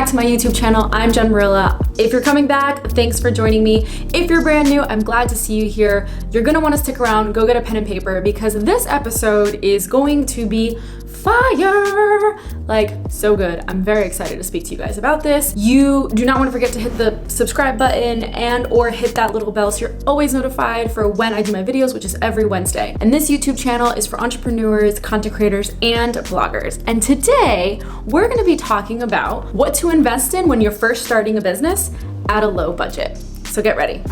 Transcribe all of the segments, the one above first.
back to my YouTube channel. I'm Jen Marilla. If you're coming back, thanks for joining me. If you're brand new, I'm glad to see you here. You're gonna wanna stick around, go get a pen and paper because this episode is going to be fire, like so good. I'm very excited to speak to you guys about this. You do not want to forget to hit the subscribe button and or hit that little bell so you're always notified for when I do my videos, which is every Wednesday. And this YouTube channel is for entrepreneurs, content creators, and bloggers. And today we're going to be talking about what to invest in when you're first starting a business at a low budget. So get ready.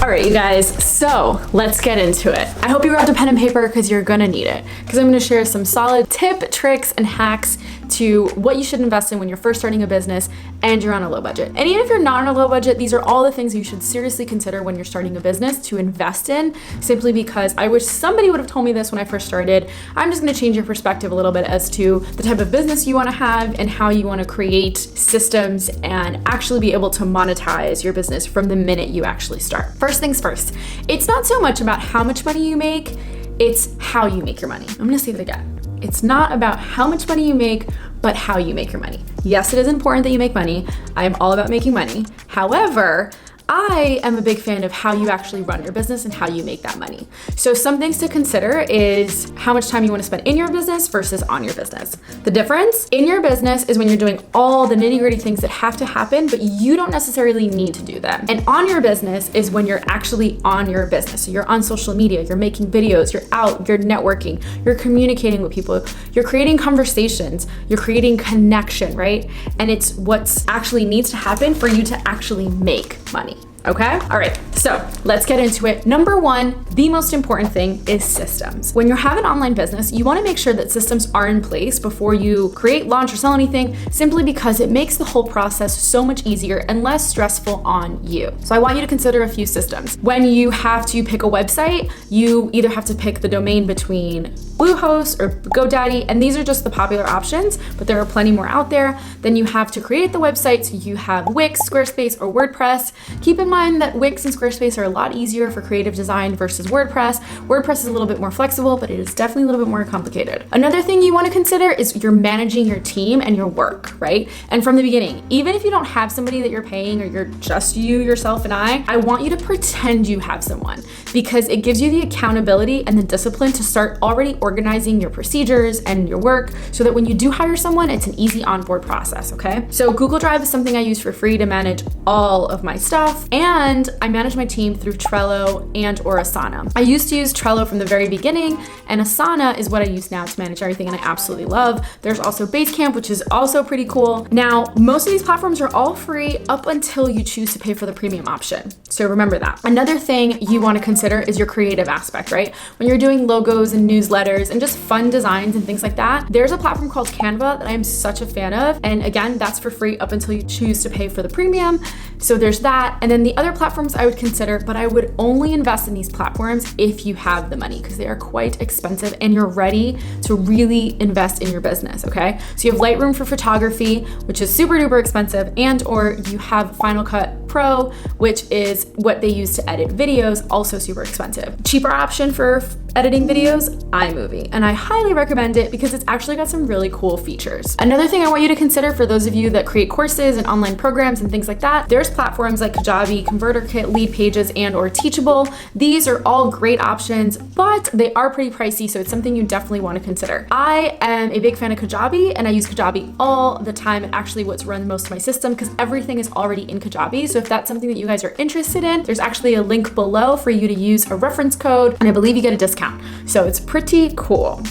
All right, you guys, so let's get into it. I hope you grabbed a pen and paper because you're gonna need it, because I'm gonna share some solid tip, tricks, and hacks to what you should invest in when you're first starting a business and you're on a low budget. And even if you're not on a low budget, these are all the things you should seriously consider when you're starting a business to invest in, simply because I wish somebody would have told me this when I first started. I'm just gonna change your perspective a little bit as to the type of business you wanna have and how you wanna create systems and actually be able to monetize your business from the minute you actually start. First things first, it's not so much about how much money you make, it's how you make your money. I'm gonna say that again. It's not about how much money you make, but how you make your money. Yes, it is important that you make money. I am all about making money. However, I am a big fan of how you actually run your business and how you make that money. So some things to consider is how much time you want to spend in your business versus on your business. The difference in your business is when you're doing all the nitty-gritty things that have to happen, but you don't necessarily need to do them. And on your business is when you're actually on your business. So you're on social media, you're making videos, you're out, you're networking, you're communicating with people, you're creating conversations, you're creating connection, right? And it's what's actually needs to happen for you to actually make money. Okay? All right, so let's get into it. Number one, the most important thing is systems. When you have an online business, you wanna make sure that systems are in place before you create, launch, or sell anything, simply because it makes the whole process so much easier and less stressful on you. So I want you to consider a few systems. When you have to pick a website, you either have to pick the domain between Bluehost or GoDaddy, and these are just the popular options, but there are plenty more out there. Then you have to create the website, so you have Wix, Squarespace, or WordPress. Keep in mind that Wix and Squarespace are a lot easier for creative design versus WordPress. WordPress is a little bit more flexible, but it is definitely a little bit more complicated. Another thing you want to consider is you're managing your team and your work, right? And from the beginning, even if you don't have somebody that you're paying or you're just you, yourself, and I want you to pretend you have someone, because it gives you the accountability and the discipline to start already organizing your procedures and your work so that when you do hire someone, it's an easy onboard process, okay? So Google Drive is something I use for free to manage all of my stuff, and I manage my team through Trello and or Asana. I used to use Trello from the very beginning, and Asana is what I use now to manage everything, and I absolutely love. There's also Basecamp, which is also pretty cool. Now, most of these platforms are all free up until you choose to pay for the premium option. So remember that. Another thing you want to consider is your creative aspect, right? When you're doing logos and newsletters and just fun designs and things like that, there's a platform called Canva that I am such a fan of. And again, that's for free up until you choose to pay for the premium. So there's that. And then the other platforms I would consider, but I would only invest in these platforms if you have the money, because they are quite expensive and you're ready to really invest in your business, okay? So you have Lightroom for photography, which is super duper expensive, and or you have Final Cut Pro, which is what they use to edit videos, also super expensive. Cheaper option for editing videos, iMovie, and I highly recommend it because it's actually got some really cool features. Another thing I want you to consider for those of you that create courses and online programs and things like that, there's platforms like Kajabi, ConverterKit, Leadpages, and or Teachable. These are all great options, but they are pretty pricey, so it's something you definitely want to consider. I am a big fan of Kajabi, and I use Kajabi all the time, and actually what's run most of my system because everything is already in Kajabi. So if that's something that you guys are interested in, there's actually a link below for you to use a reference code, and I believe you get a discount. So it's pretty cool.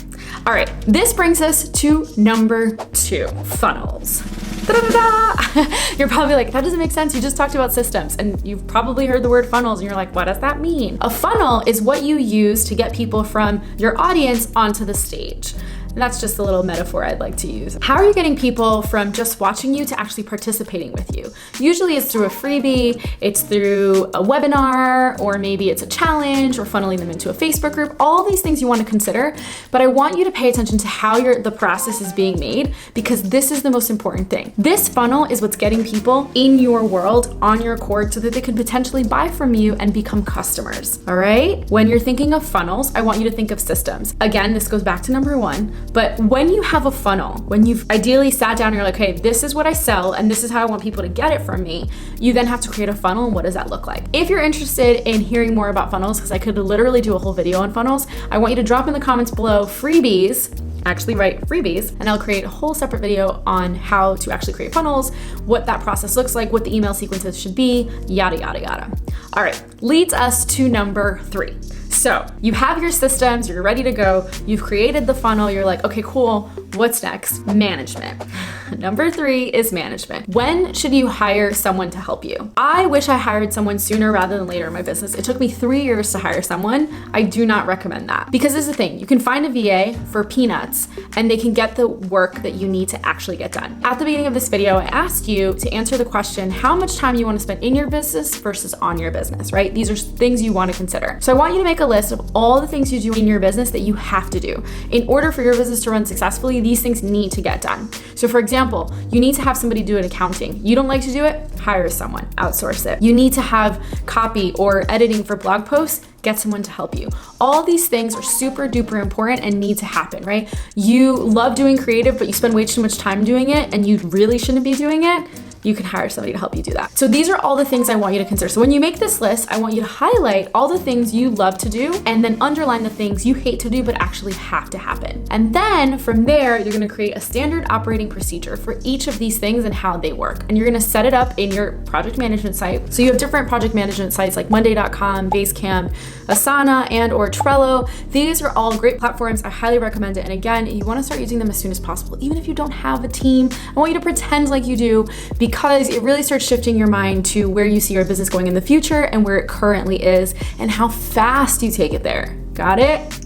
All right, this brings us to number two, funnels. Da-da-da-da. You're probably like, that doesn't make sense. You just talked about systems, and you've probably heard the word funnels and you're like, what does that mean? A funnel is what you use to get people from your audience onto the stage. And that's just a little metaphor I'd like to use. How are you getting people from just watching you to actually participating with you? Usually it's through a freebie, it's through a webinar, or maybe it's a challenge, or funneling them into a Facebook group. All these things you want to consider, but I want you to pay attention to how the process is being made, because this is the most important thing. This funnel is what's getting people in your world, on your court, so that they could potentially buy from you and become customers, all right? When you're thinking of funnels, I want you to think of systems. Again, this goes back to number one. But when you have a funnel, when you've ideally sat down and you're like, hey, this is what I sell and this is how I want people to get it from me, you then have to create a funnel. And what does that look like? If you're interested in hearing more about funnels, because I could literally do a whole video on funnels, I want you to drop in the comments below freebies. Actually write freebies, and I'll create a whole separate video on how to actually create funnels, what that process looks like, what the email sequences should be, yada, yada, yada. All right, leads us to number 3. So you have your systems, you're ready to go, you've created the funnel, you're like, okay, cool, what's next? Management. Number 3 is management. When should you hire someone to help you? I wish I hired someone sooner rather than later in my business. It took me 3 years to hire someone. I do not recommend that, because this is the thing, you can find a VA for peanuts and they can get the work that you need to actually get done. At the beginning of this video, I asked you to answer the question, how much time you want to spend in your business versus on your business, right? These are things you want to consider. So I want you to make a list of all the things you do in your business that you have to do. In order for your business to run successfully, these things need to get done. So for example, you need to have somebody do an accounting. You don't like to do it? Hire someone, outsource it. You need to have copy or editing for blog posts? Get someone to help you. All these things are super duper important and need to happen, right? You love doing creative, but you spend way too much time doing it and you really shouldn't be doing it. You can hire somebody to help you do that. So these are all the things I want you to consider. So when you make this list, I want you to highlight all the things you love to do and then underline the things you hate to do but actually have to happen. And then from there, you're gonna create a standard operating procedure for each of these things and how they work. And you're gonna set it up in your project management site. So you have different project management sites like Monday.com, Basecamp, Asana, and or Trello. These are all great platforms. I highly recommend it. And again, you wanna start using them as soon as possible. Even if you don't have a team, I want you to pretend like you do, because it really starts shifting your mind to where you see your business going in the future and where it currently is and how fast you take it there. Got it?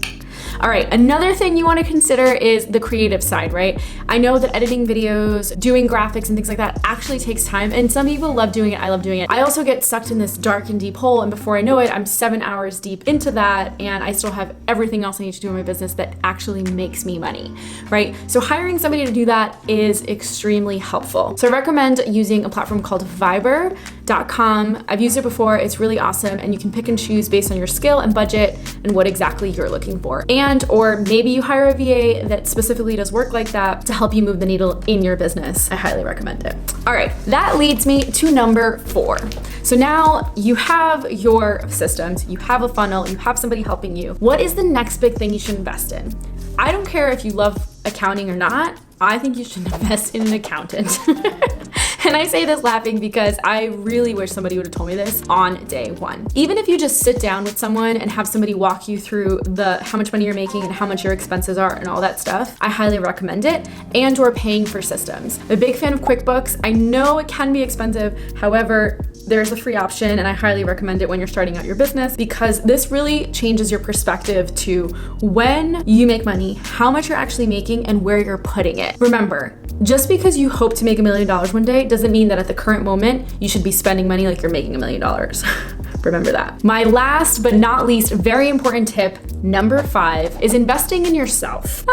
All right, another thing you want to consider is the creative side, right? I know that editing videos, doing graphics and things like that actually takes time, and some people love doing it, I love doing it. I also get sucked in this dark and deep hole, and before I know it, I'm 7 hours deep into that, and I still have everything else I need to do in my business that actually makes me money, right? So hiring somebody to do that is extremely helpful. So I recommend using a platform called Fiverr.com. I've used it before, it's really awesome, and you can pick and choose based on your skill and budget and what exactly you're looking for. And or maybe you hire a VA that specifically does work like that to help you move the needle in your business. I highly recommend it. All right, that leads me to number 4. So now you have your systems, you have a funnel, you have somebody helping you. What is the next big thing you should invest in? I don't care if you love accounting or not. I think you should invest in an accountant. And I say this laughing because I really wish somebody would have told me this on day 1. Even if you just sit down with someone and have somebody walk you through how much money you're making and how much your expenses are and all that stuff, I highly recommend it, and or paying for systems. I'm a big fan of QuickBooks. I know it can be expensive. However, there's a free option and I highly recommend it when you're starting out your business, because this really changes your perspective to when you make money, how much you're actually making, and where you're putting it. Remember, just because you hope to make $1 million one day doesn't mean that at the current moment you should be spending money like you're making $1 million. Remember that. My last but not least very important tip, number 5, is investing in yourself.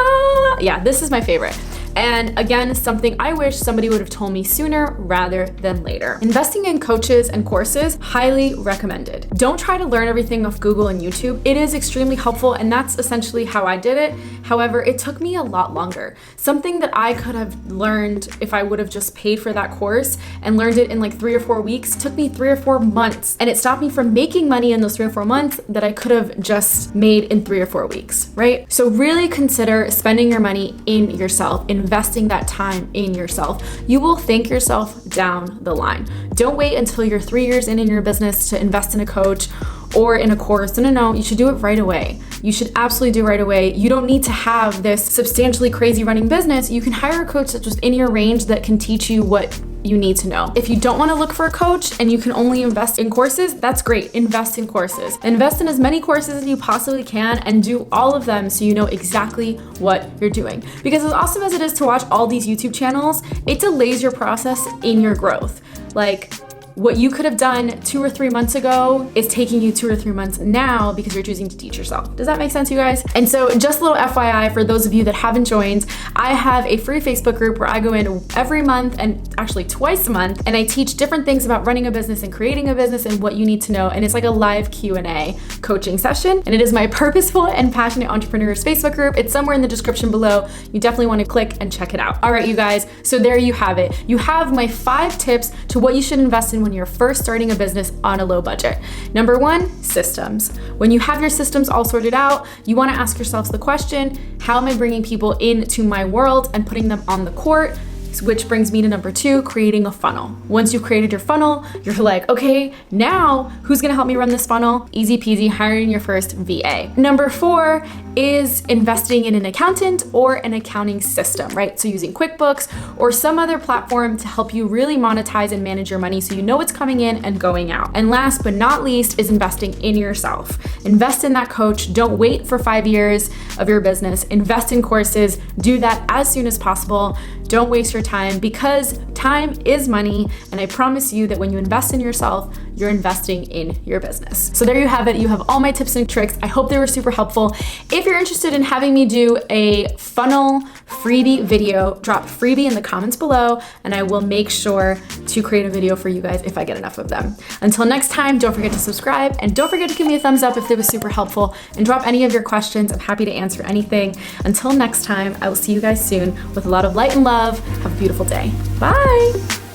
Yeah, this is my favorite. And again, something I wish somebody would have told me sooner rather than later. Investing in coaches and courses, highly recommended. Don't try to learn everything off Google and YouTube. It is extremely helpful, and that's essentially how I did it. However, it took me a lot longer. Something that I could have learned if I would have just paid for that course and learned it in like 3 or 4 weeks took me 3 or 4 months. And it stopped me from making money in those 3 or 4 months that I could have just made in 3 or 4 weeks, right? So really consider spending your money in yourself, investing that time in yourself. You will thank yourself down the line. Don't wait until you're 3 years in your business to invest in a coach or in a course. No, you should do it right away. You should absolutely do it right away. You don't need to have this substantially crazy running business. You can hire a coach that's just in your range that can teach you what you need to know. If you don't want to look for a coach and you can only invest in courses, that's great. Invest in courses. Invest in as many courses as you possibly can and do all of them so you know exactly what you're doing. Because as awesome as it is to watch all these YouTube channels, it delays your process in your growth. Like, what you could have done 2 or 3 months ago is taking you 2 or 3 months now because you're choosing to teach yourself. Does that make sense, you guys? And so just a little FYI for those of you that haven't joined, I have a free Facebook group where I go in every month, and actually twice a month, and I teach different things about running a business and creating a business and what you need to know. And it's like a live Q&A coaching session. And it is my Purposeful and Passionate Entrepreneurs Facebook group. It's somewhere in the description below. You definitely want to click and check it out. All right, you guys, so there you have it. You have my 5 tips to what you should invest in when you're first starting a business on a low budget. Number 1, systems. When you have your systems all sorted out, you want to ask yourselves the question, how am I bringing people into my world and putting them on the court? Which brings me to number 2, creating a funnel. Once you've created your funnel, you're like, okay, now who's gonna help me run this funnel? Easy peasy, hiring your first VA. Number 4 is investing in an accountant or an accounting system, right? So using QuickBooks or some other platform to help you really monetize and manage your money so you know what's coming in and going out. And last but not least is investing in yourself. Invest in that coach. Don't wait for 5 years of your business. Invest in courses. Do that as soon as possible. Don't waste your time, because time is money, and I promise you that when you invest in yourself, you're investing in your business. So there you have it. You have all my tips and tricks. I hope they were super helpful. If you're interested in having me do a funnel freebie video, drop freebie in the comments below, and I will make sure to create a video for you guys if I get enough of them. Until next time, don't forget to subscribe, and don't forget to give me a thumbs up if it was super helpful, and drop any of your questions. I'm happy to answer anything. Until next time, I will see you guys soon with a lot of light and love. Have a beautiful day. Bye.